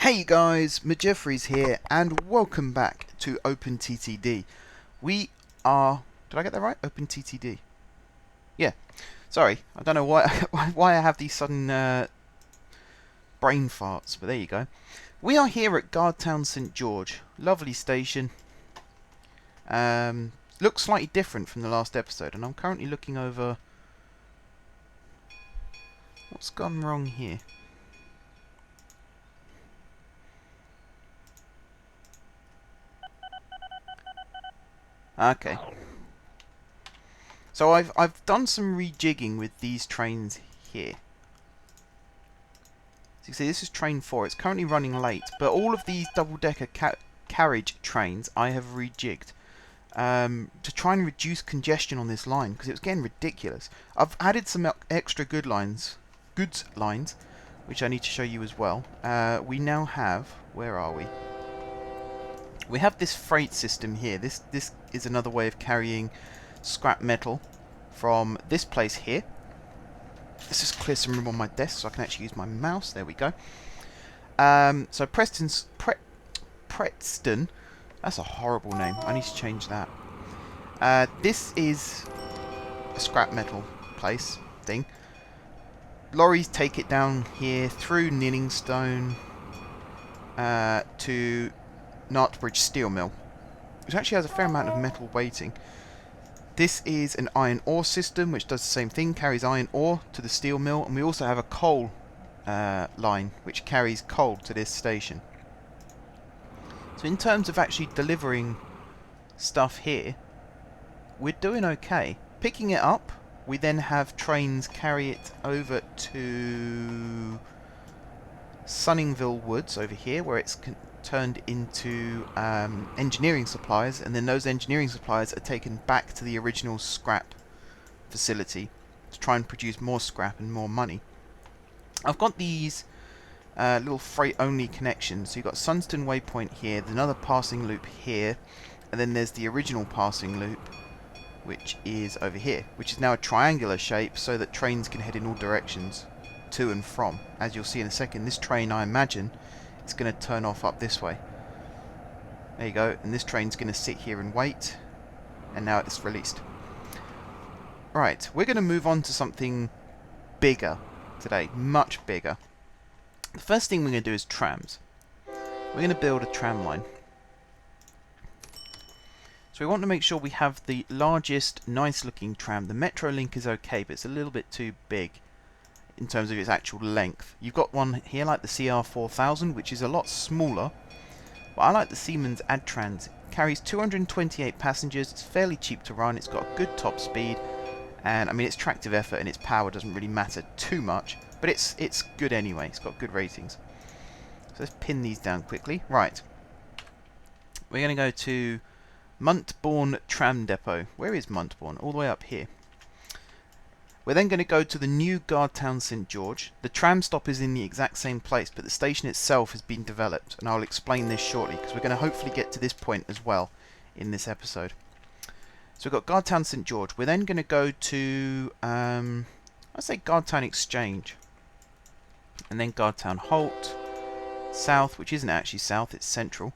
Hey guys, M4J3F FFR135 here, and welcome back to OpenTTD. We are... Did I get that right? OpenTTD. Yeah. Sorry, I don't know why why I have these sudden brain farts, but there you go. We are here at Guardtown St George. Lovely station. Looks slightly different from the last episode, and I'm currently looking over... What's gone wrong here? Okay. So I've done some rejigging with these trains here. So you can see this is train 4. It's currently running late, but all of these double-decker carriage trains I have rejigged to try and reduce congestion on this line because it was getting ridiculous. I've added some extra goods lines, which I need to show you as well. We now have, where are we? We have this freight system here. This is another way of carrying scrap metal from this place here. Let's just clear some room on my desk so I can actually use my mouse. There we go. So Preston, that's a horrible name. I need to change that. This is a scrap metal place thing. Lorries take it down here through Nillingstone to Knightsbridge Steel Mill, which actually has a fair amount of metal weighting. This is an iron ore system, which does the same thing, carries iron ore to the steel mill, and we also have a coal line, which carries coal to this station. So in terms of actually delivering stuff here, we're doing okay. Picking it up, we then have trains carry it over to Sunningville Woods over here, where it's turned into engineering supplies, and then those engineering supplies are taken back to the original scrap facility to try and produce more scrap and more money. I've got these little freight only connections. So you've got Sunston Waypoint here, there's another passing loop here, and then there's the original passing loop, which is over here, which is now a triangular shape so that trains can head in all directions to and from. As you'll see in a second, this train, I imagine, it's going to turn off up this way. There you go, and this train's going to sit here and wait, and now it's released. Right, we're going to move on to something bigger today, much bigger. The first thing we're going to do is trams. We're going to build a tram line. So we want to make sure we have the largest, nice looking tram. The Metrolink is okay, but it's a little bit too big in terms of its actual length. You've got one here like the CR4000, which is a lot smaller, but I like the Siemens Adtrans. It carries 228 passengers, it's fairly cheap to run, it's got a good top speed, and I mean its tractive effort and its power doesn't really matter too much, but it's good anyway, it's got good ratings. So let's pin these down quickly. Right, we're going to go to Montbourne Tram Depot. Where is Montbourne? All the way up here. We're then going to go to the new Guardtown St George. The tram stop is in the exact same place, but the station itself has been developed, and I'll explain this shortly, because we're going to hopefully get to this point as well in this episode. So we've got Guardtown St George. We're then going to go to, let's say Guardtown Exchange, and then Guardtown Holt, south, which isn't actually south, it's central.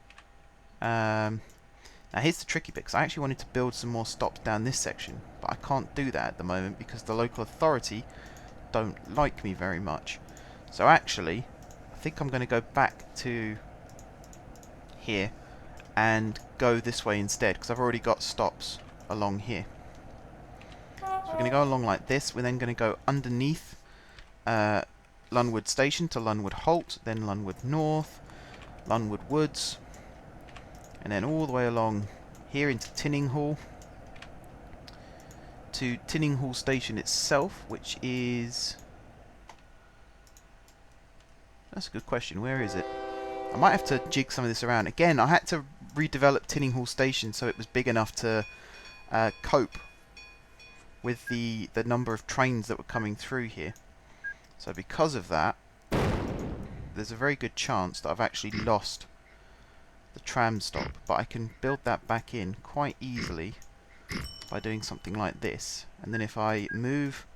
Now here's the tricky bit, because I actually wanted to build some more stops down this section, but I can't do that at the moment because the local authority don't like me very much. So actually, I think I'm going to go back to here and go this way instead, because I've already got stops along here. So we're going to go along like this. We're then going to go underneath Lunwood Station to Lunwood Holt, then Lunwood North, Lunwood Woods, and then all the way along here into Tinninghall to Tinninghall Station itself, which is... That's a good question. Where is it? I might have to jig some of this around. Again, I had to redevelop Tinninghall Station so it was big enough to cope with the number of trains that were coming through here. So because of that, there's a very good chance that I've actually lost the tram stop, but I can build that back in quite easily by doing something like this. And then if I move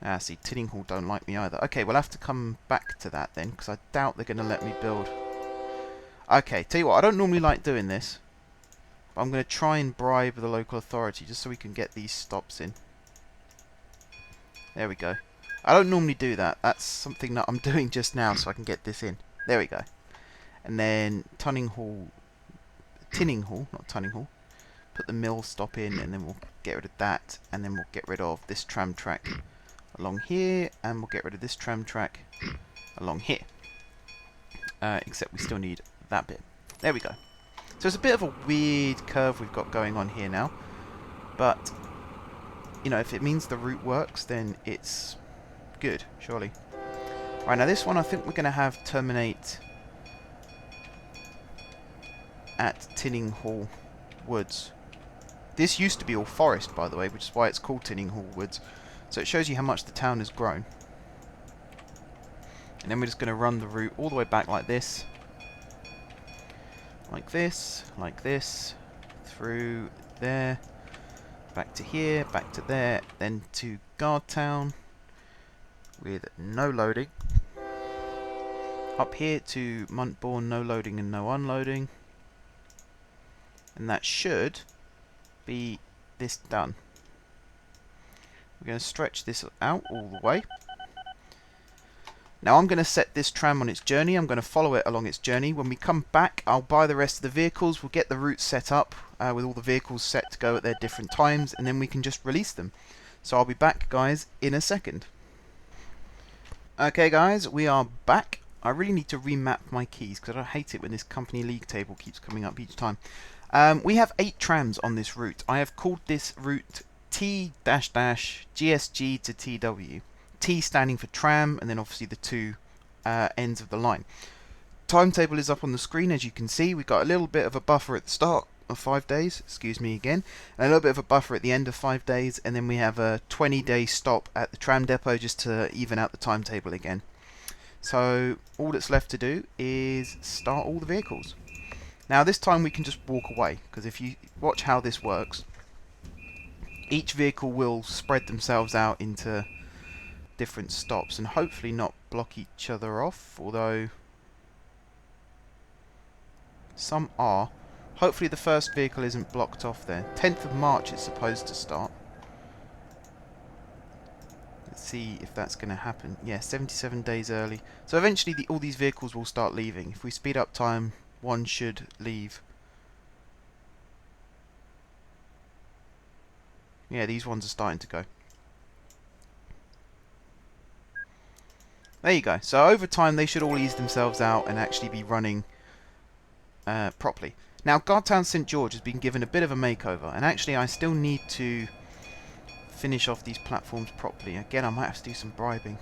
Ah, see, Tinning Hall don't like me either. Okay, we'll have to come back to that then, because I doubt they're going to let me build. Okay, tell you what, I don't normally like doing this, but I'm going to try and bribe the local authority just so we can get these stops in. There we go. I don't normally do that. That's something that I'm doing just now so I can get this in. There we go. And then Tinning Hall, not Tunning Hall. Put the mill stop in, and then we'll get rid of that, and then we'll get rid of this tram track along here, and we'll get rid of this tram track along here. Except we still need that bit. There we go. So it's a bit of a weird curve we've got going on here now, but you know, if it means the route works, then it's good, surely. Right, now this one I think we're going to have terminate at Tinning Hall Woods. This used to be all forest, by the way, which is why it's called Tinning Hall Woods. So it shows you how much the town has grown. And then we're just going to run the route all the way back like this. Like this, through there, back to here, back to there, then to Guardtown with no loading. Up here to Montbourne, no loading and no unloading. And that should be this done. We're going to stretch this out all the way. Now I'm going to set this tram on its journey. I'm going to follow it along its journey. When we come back, I'll buy the rest of the vehicles. We'll get the route set up with all the vehicles set to go at their different times, and then we can just release them. So I'll be back, guys, in a second. Okay, guys, we are back. I really need to remap my keys because I hate it when this company league table keeps coming up each time. We have 8 trams on this route. I have called this route T-GSG to TW. T standing for tram, and then obviously the 2 ends of the line. Timetable is up on the screen, as you can see. We've got a little bit of a buffer at the start of 5 days, excuse me again, and a little bit of a buffer at the end of 5 days, and then we have a 20-day stop at the tram depot just to even out the timetable again. So all that's left to do is start all the vehicles. Now this time we can just walk away, because if you watch how this works, each vehicle will spread themselves out into different stops and hopefully not block each other off, although some are. Hopefully the first vehicle isn't blocked off there. 10th of March it's supposed to start. Let's see if that's going to happen. Yeah, 77 days early. So eventually all these vehicles will start leaving. If we speed up time, one should leave. Yeah, these ones are starting to go. There you go. So over time they should all ease themselves out and actually be running properly. Now Guardtown St George has been given a bit of a makeover, and actually I still need to finish off these platforms properly. Again, I might have to do some bribing.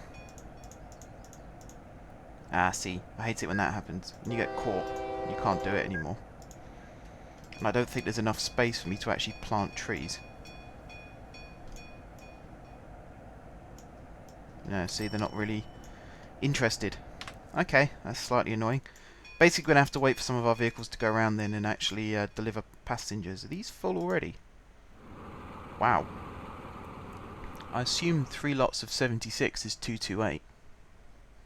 Ah, see, I hate it when that happens. When you get caught, you can't do it anymore. And I don't think there's enough space for me to actually plant trees. No, see, they're not really interested. Okay, that's slightly annoying. Basically, we're going to have to wait for some of our vehicles to go around then and actually deliver passengers. Are these full already? Wow. I assume 3 lots of 76 is 228.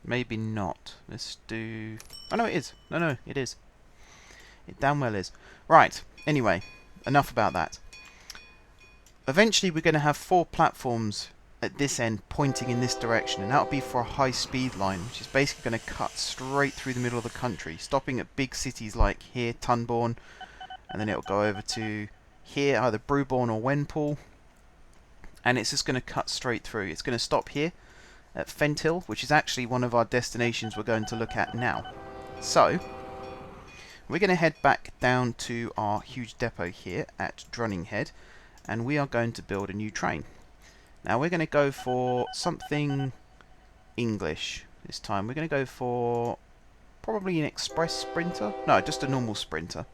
Maybe not. Let's do... Oh, no, it is. No, it is. It damn well is. Right. Anyway, enough about that. Eventually, we're going to have 4 platforms at this end pointing in this direction, and that'll be for a high-speed line, which is basically going to cut straight through the middle of the country, stopping at big cities like here, Tunbourne, and then it'll go over to here, either Brewbourne or Wenpool, and it's just going to cut straight through. It's going to stop here at Fenthill, which is actually one of our destinations we're going to look at now. So we're going to head back down to our huge depot here at Drunninghead, and we are going to build a new train. Now we're going to go for something English this time. We're going to go for probably an express sprinter. No, just a normal sprinter.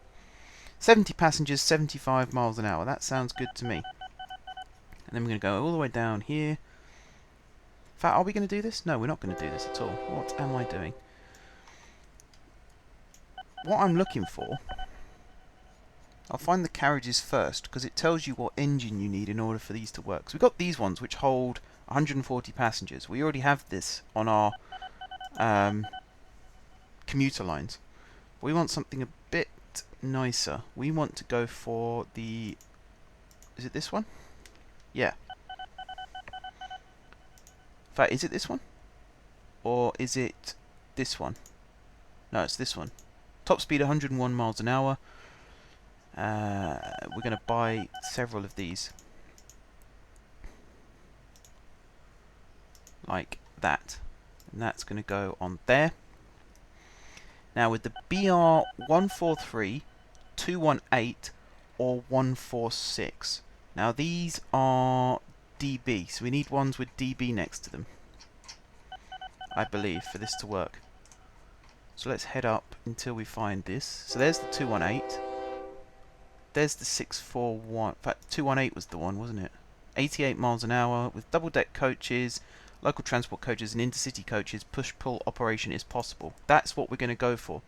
70 passengers, 75 miles an hour. That sounds good to me. And then we're going to go all the way down here. In fact, are we going to do this? No, we're not going to do this at all. What am I doing? What I'm looking for... I'll find the carriages first, because it tells you what engine you need in order for these to work. So we've got these ones, which hold 140 passengers. We already have this on our commuter lines. We want something a bit nicer. We want to go for the... Is it this one? Yeah. In fact, is it this one? Or is it this one? No, it's this one. Top speed 101 miles an hour. We're going to buy several of these. Like that. And that's going to go on there. Now with the BR143, 218 or 146. Now these are DB, so we need ones with DB next to them, I believe, for this to work. So let's head up until we find this. So there's the 218. There's the 641. In fact, 218 was the one, wasn't it? 88 miles an hour with double-deck coaches, local transport coaches and intercity coaches. Push-pull operation is possible. That's what we're going to go for.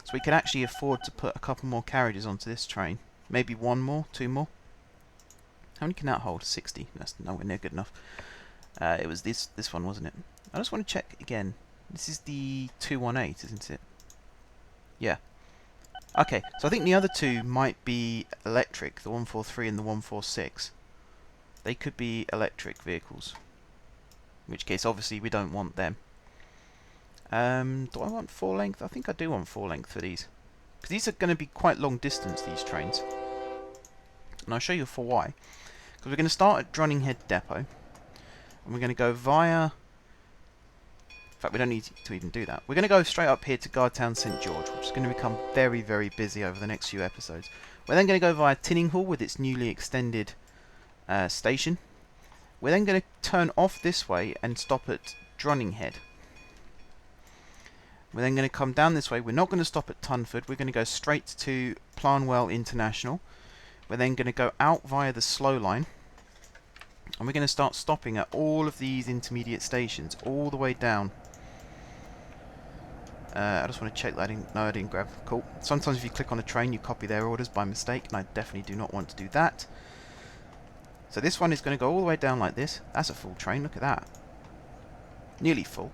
So we can actually afford to put a couple more carriages onto this train. Maybe one more, two more. How many can that hold? 60. That's nowhere near good enough. It was this one, wasn't it? I just want to check again. This is the 218, isn't it? Yeah. Okay, so I think the other two might be electric, the 143 and the 146. They could be electric vehicles. In which case, obviously, we don't want them. Do I want 4-length? I think I do want 4-length for these. Because these are going to be quite long distance, these trains. And I'll show you for why. Because we're going to start at Drunninghead Depot. And we're going to go via... In fact, we don't need to even do that. We're going to go straight up here to Guardtown St George, which is going to become very, very busy over the next few episodes. We're then going to go via Tinninghall with its newly extended station. We're then going to turn off this way and stop at Drunninghead. We're then going to come down this way. We're not going to stop at Tunford. We're going to go straight to Planwell International. We're then going to go out via the slow line. And we're going to start stopping at all of these intermediate stations, all the way down. I just want to check that I didn't... No, I didn't grab... Cool. Sometimes if you click on a train, you copy their orders by mistake, and I definitely do not want to do that. So this one is going to go all the way down like this. That's a full train. Look at that. Nearly full.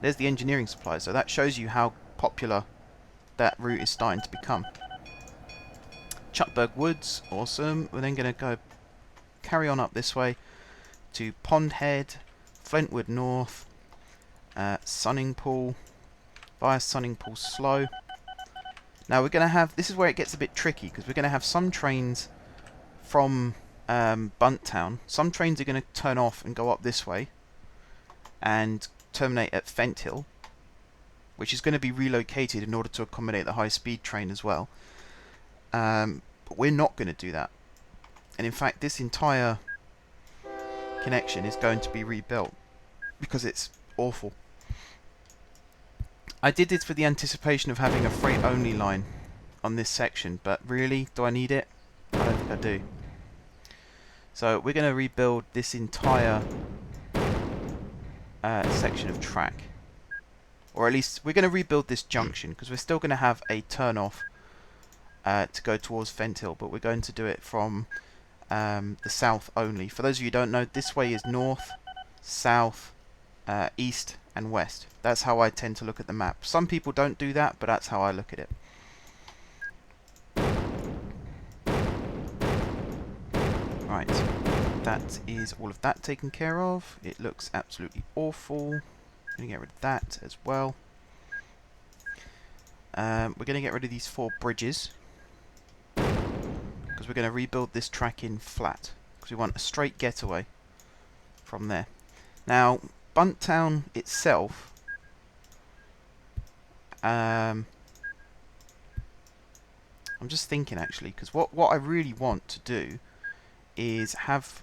There's the engineering supplies, so that shows you how popular that route is starting to become. Chuckburg Woods, awesome. We're then going to go carry on up this way to Pondhead, Flintwood North, Sunningpool, via Sunningpool Slow. Now we're going to have, this is where it gets a bit tricky, because we're going to have some trains from Bunttown. Some trains are going to turn off and go up this way and terminate at Fenthill, which is going to be relocated in order to accommodate the high-speed train as well. But we're not going to do that. And in fact, this entire connection is going to be rebuilt because it's awful. I did this for the anticipation of having a freight-only line on this section, but really, do I need it? I don't think I do. So we're going to rebuild this entire section of track. Or at least, we're going to rebuild this junction, because we're still going to have a turn-off to go towards Fenthill, but we're going to do it from the south only. For those of you who don't know, this way is north, south, east and west. That's how I tend to look at the map. Some people don't do that, but that's how I look at it. Right, that is all of that taken care of. It looks absolutely awful. I'm going to get rid of that as well. We're going to get rid of these 4 bridges, because we're going to rebuild this track in flat, because we want a straight getaway from there. Now, Bunttown itself, I'm just thinking actually, because what I really want to do is have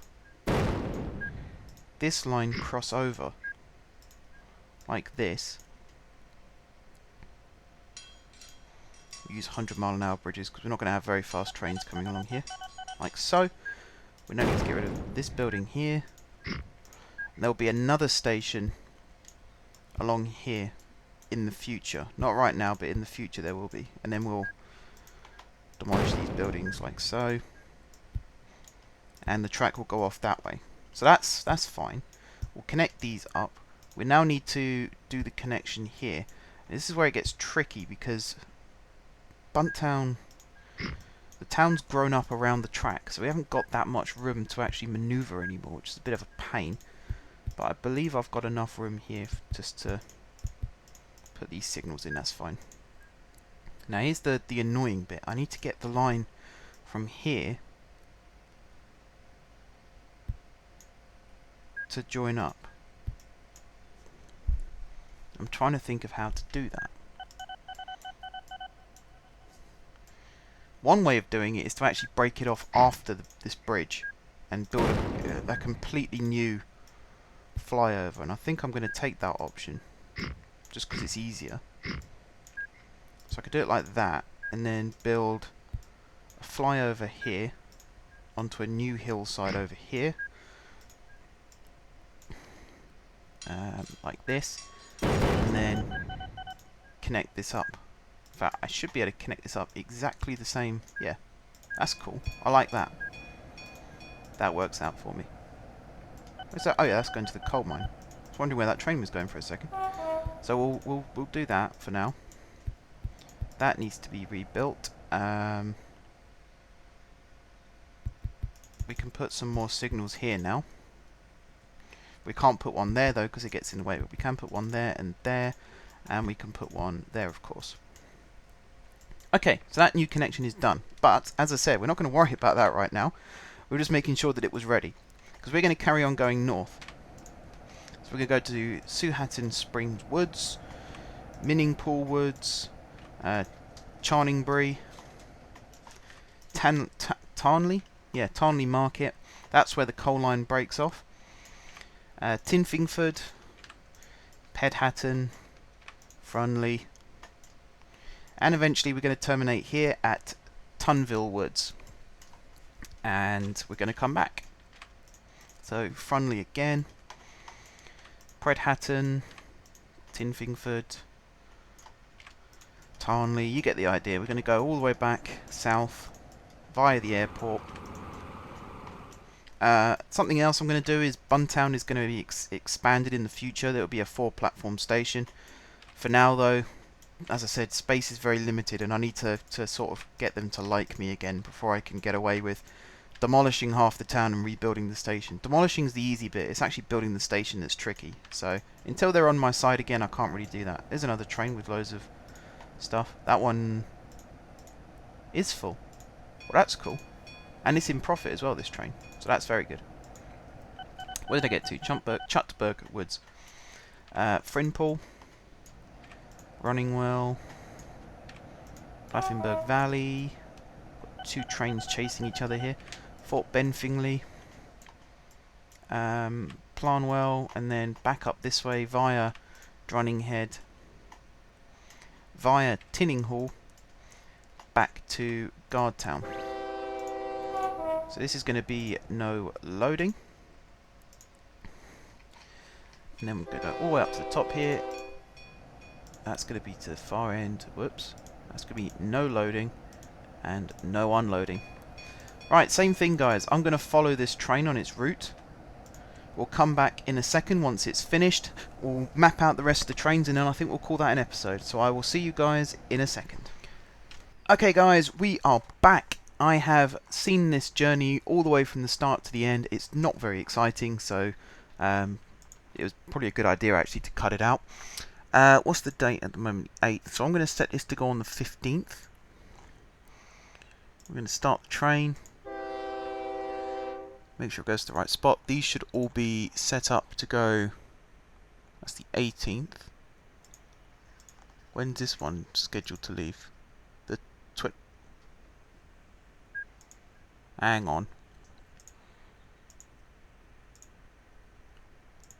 this line cross over like this. We use 100-mile-an-hour bridges because we're not going to have very fast trains coming along here, like so. We now need to get rid of this building here. And there'll be another station along here in the future. Not right now, but in the future there will be. And then we'll demolish these buildings like so. And the track will go off that way. So that's fine. We'll connect these up. We now need to do the connection here. This is where it gets tricky because Bunttown, the town's grown up around the track, so we haven't got that much room to actually maneuver anymore, which is a bit of a pain. But I believe I've got enough room here just to put these signals in, that's fine. Now here's the annoying bit. I need to get the line from here to join up. I'm trying to think of how to do that. One way of doing it is to actually break it off after this bridge and build a completely new flyover, and I think I'm going to take that option just because it's easier. So I could do it like that and then build a flyover here onto a new hillside over here, like this, and then connect this up. In fact, I should be able to connect this up exactly the same. Yeah, that's cool. I like that. That works out for me. Where's that? Oh yeah, that's going to the coal mine. I was wondering where that train was going for a second. So we'll do that for now. That needs to be rebuilt. We can put some more signals here now. We can't put one there though because it gets in the way, but we can put one there, and we can put one there, of course. Okay, so that new connection is done. But, as I said, we're not going to worry about that right now. We're just making sure that it was ready. Because we're going to carry on going north. So we're going to go to Suhatton Springs Woods, Minningpool Woods, Charningbury, Tarnley? Yeah, Tarnley Market. That's where the coal line breaks off. Tinfingford, Pedhatton, Frunley, and eventually we're going to terminate here at Tunville Woods, and we're going to come back. So Frunley again, Predhatton, Tinfingford, Tarnley, you get the idea. We're going to go all the way back south via the airport. Something else I'm going to do is Buntown is going to be expanded in the future. There will be a 4-platform station. For now though, as I said, space is very limited, and I need to sort of get them to like me again before I can get away with demolishing half the town and rebuilding the station. Demolishing is the easy bit. It's actually building the station that's tricky. So until they're on my side again, I can't really do that. There's another train with loads of stuff. That one is full. Well, that's cool. And it's in profit as well, this train. So that's very good. Where did I get to? Chutberg Woods. Frinpool. Runningwell, Flaffenberg Valley, got 2 trains chasing each other here, Fort Benfingley, Planwell, and then back up this way via Drunninghead, via Tinninghall, back to Guardtown. So this is going to be no loading. And then we're going to go all the way up to the top here. That's going to be to the far end. Whoops. That's going to be no loading and no unloading. Right, same thing guys. I'm going to follow this train on its route. We'll come back in a second once it's finished. We'll map out the rest of the trains and then I think we'll call that an episode. So I will see you guys in a second. Okay guys, we are back. I have seen this journey all the way from the start to the end. It's not very exciting, so it was probably a good idea actually to cut it out. What's the date at the moment? 8th. So I'm going to set this to go on the 15th. We're going to start the train. Make sure it goes to the right spot. These should all be set up to go. That's the 18th. When's this one scheduled to leave? The Hang on.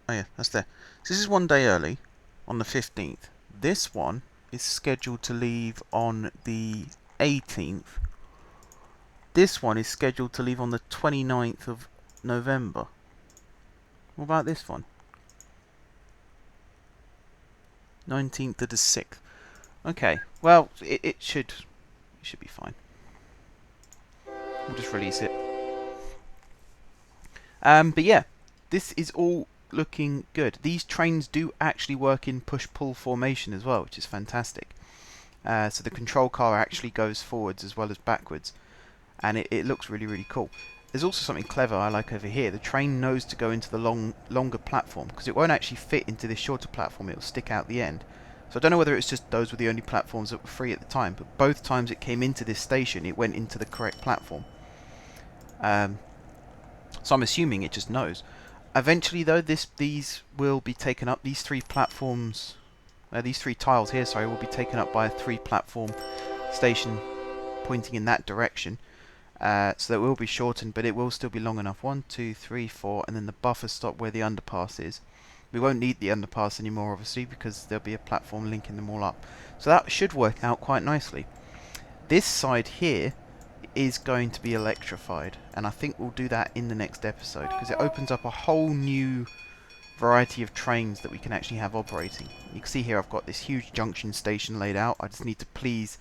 Oh yeah, that's there. So this is one day early. On the 15th. This one is scheduled to leave on the 18th. This one is scheduled to leave on the 29th of November. What about this one? 19th of the 6th. Okay, well, it should be fine. We'll just release it. But yeah, this is all looking good. These trains do actually work in push-pull formation as well, which is fantastic. So the control car actually goes forwards as well as backwards, and it looks really, really cool. There's also something clever I like over here. The train knows to go into the longer platform, because it won't actually fit into this shorter platform. It'll stick out the end. So I don't know whether it's just those were the only platforms that were free at the time, but both times it came into this station, it went into the correct platform. So I'm assuming it just knows. Eventually, though, these will be taken up. These three platforms, these three tiles here, sorry, will be taken up by a 3-platform station pointing in that direction. So that will be shortened, but it will still be long enough. 1, 2, 3, 4, and then the buffer stop where the underpass is. We won't need the underpass anymore, obviously, because there'll be a platform linking them all up. So that should work out quite nicely. This side here is going to be electrified, and I think we'll do that in the next episode, because it opens up a whole new variety of trains that we can actually have operating. You can see here I've got this huge junction station laid out. I just need to please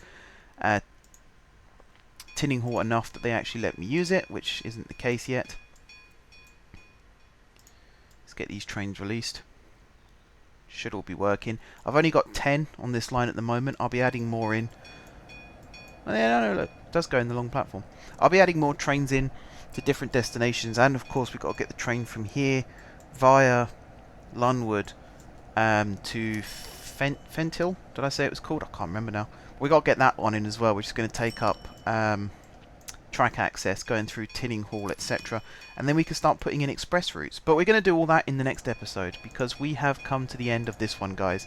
Tinning Hall enough that they actually let me use it, which isn't the case yet. Let's get these trains released. Should all be working. I've only got 10 on this line at the moment. I'll be adding more in. Oh, yeah, no, look, it does go in the long platform. I'll be adding more trains in to different destinations, and of course we've got to get the train from here via Lunwood to Fentil. Did I say it was called? I can't remember now. We got to get that one in as well, which is going to take up track access, going through Tinning Hall, etc. And then we can start putting in express routes. But we're going to do all that in the next episode, because we have come to the end of this one, guys.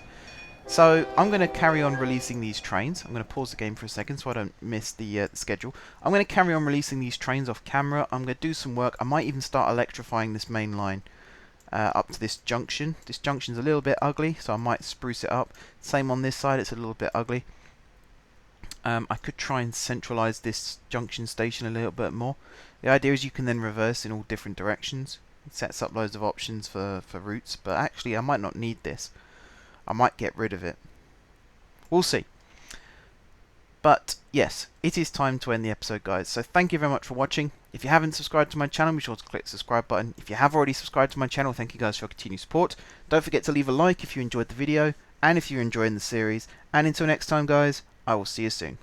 So I'm going to carry on releasing these trains. I'm going to pause the game for a second so I don't miss the schedule. I'm going to carry on releasing these trains off camera. I'm going to do some work. I might even start electrifying this main line up to this junction. This junction's a little bit ugly, so I might spruce it up. Same on this side, it's a little bit ugly. I could try and centralize this junction station a little bit more. The idea is you can then reverse in all different directions. It sets up loads of options for routes, but actually I might not need this. I might get rid of it. We'll see. But yes, it is time to end the episode, guys. So thank you very much for watching. If you haven't subscribed to my channel, be sure to click the subscribe button. If you have already subscribed to my channel, thank you guys for your continued support. Don't forget to leave a like if you enjoyed the video, and if you're enjoying the series. And until next time, guys, I will see you soon.